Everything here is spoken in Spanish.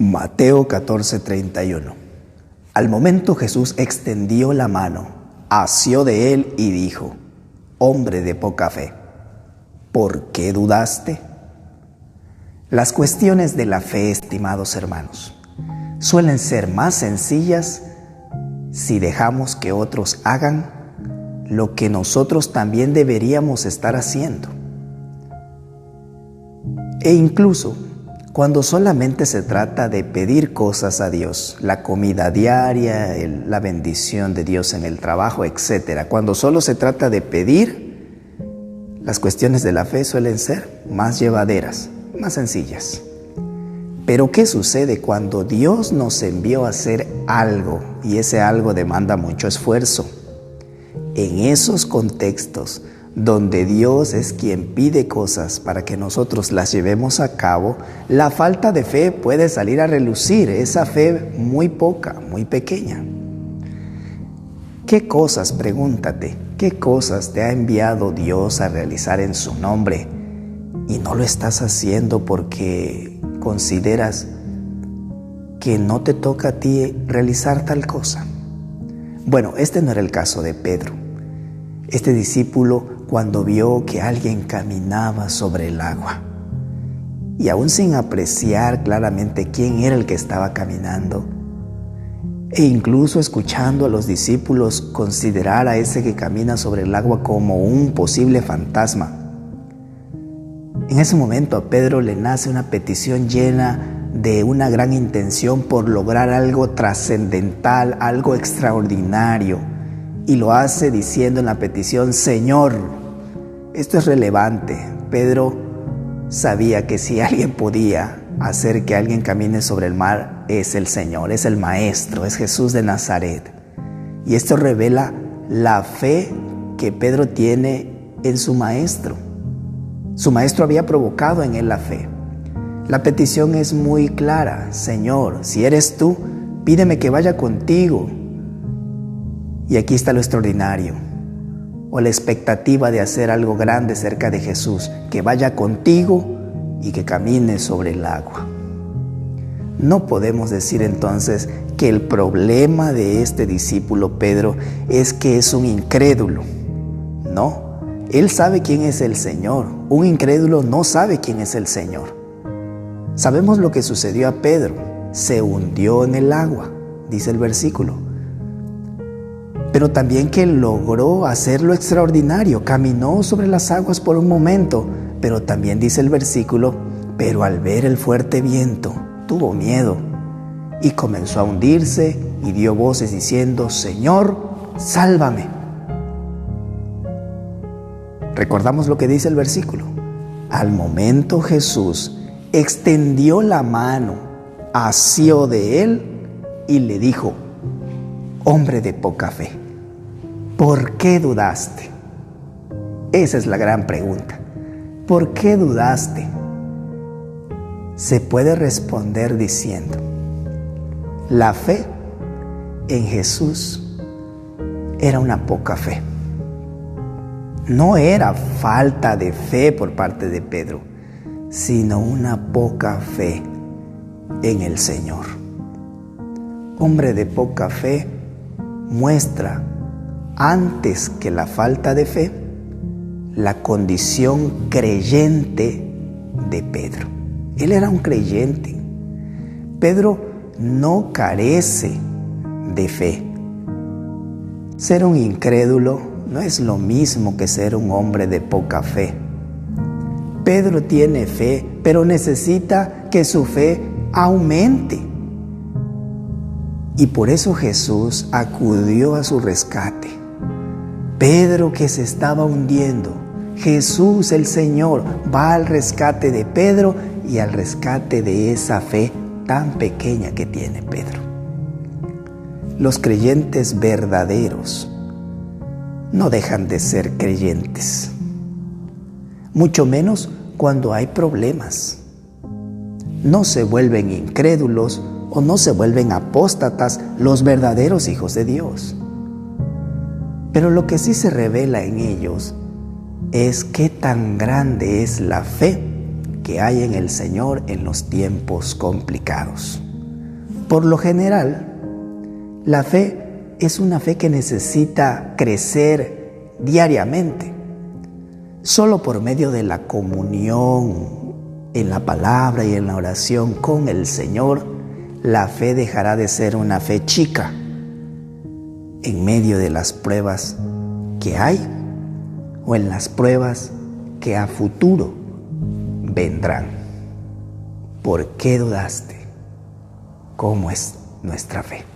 Mateo 14:31. Al momento Jesús extendió la mano, asió de él y dijo: hombre de poca fe, ¿por qué dudaste? Las cuestiones de la fe, estimados hermanos, suelen ser más sencillas si dejamos que otros hagan lo que nosotros también deberíamos estar haciendo. E incluso cuando solamente se trata de pedir cosas a Dios, la comida diaria, la bendición de Dios en el trabajo, etc. Cuando solo se trata de pedir, las cuestiones de la fe suelen ser más llevaderas, más sencillas. Pero ¿qué sucede cuando Dios nos envió a hacer algo y ese algo demanda mucho esfuerzo? En esos contextos donde Dios es quien pide cosas para que nosotros las llevemos a cabo, la falta de fe puede salir a relucir, esa fe muy poca, muy pequeña. ¿Qué cosas, pregúntate, qué cosas te ha enviado Dios a realizar en su nombre y no lo estás haciendo porque consideras que no te toca a ti realizar tal cosa? Bueno, este no era el caso de Pedro. Este discípulo, cuando vio que alguien caminaba sobre el agua y aún sin apreciar claramente quién era el que estaba caminando, e incluso escuchando a los discípulos considerar a ese que camina sobre el agua como un posible fantasma, en ese momento a Pedro le nace una petición llena de una gran intención por lograr algo trascendental, algo extraordinario, y lo hace diciendo en la petición: Señor. Esto es relevante. Pedro sabía que si alguien podía hacer que alguien camine sobre el mar, es el Señor, es el Maestro, es Jesús de Nazaret. Y esto revela la fe que Pedro tiene en su Maestro. Su Maestro había provocado en él la fe. La petición es muy clara: Señor, si eres tú, pídeme que vaya contigo. Y aquí está lo extraordinario, o la expectativa de hacer algo grande cerca de Jesús, que vaya contigo y que camine sobre el agua. No podemos decir entonces que el problema de este discípulo Pedro es que es un incrédulo. No, él sabe quién es el Señor. Un incrédulo no sabe quién es el Señor. Sabemos lo que sucedió a Pedro: se hundió en el agua, dice el versículo. Pero también que logró hacer lo extraordinario, caminó sobre las aguas por un momento, pero también dice el versículo: pero al ver el fuerte viento, tuvo miedo y comenzó a hundirse y dio voces diciendo: Señor, sálvame. Recordamos lo que dice el versículo: al momento Jesús extendió la mano, asió de él y le dijo: hombre de poca fe, ¿por qué dudaste? Esa es la gran pregunta. ¿Por qué dudaste? Se puede responder diciendo: la fe en Jesús era una poca fe. No era falta de fe por parte de Pedro, sino una poca fe en el Señor. Hombre de poca fe muestra, antes que la falta de fe, la condición creyente de Pedro. Él era un creyente. Pedro no carece de fe. Ser un incrédulo no es lo mismo que ser un hombre de poca fe. Pedro tiene fe, pero necesita que su fe aumente. Y por eso Jesús acudió a su rescate. Pedro, que se estaba hundiendo, Jesús el Señor va al rescate de Pedro y al rescate de esa fe tan pequeña que tiene Pedro. Los creyentes verdaderos no dejan de ser creyentes, mucho menos cuando hay problemas. No se vuelven incrédulos o no se vuelven apóstatas los verdaderos hijos de Dios. Pero lo que sí se revela en ellos es qué tan grande es la fe que hay en el Señor en los tiempos complicados. por lo general, la fe es una fe que necesita crecer diariamente. Solo por medio de la comunión en la palabra y en la oración con el Señor, la fe dejará de ser una fe chica en medio de las pruebas que hay o en las pruebas que a futuro vendrán. ¿Por qué dudaste? ¿Cómo es nuestra fe?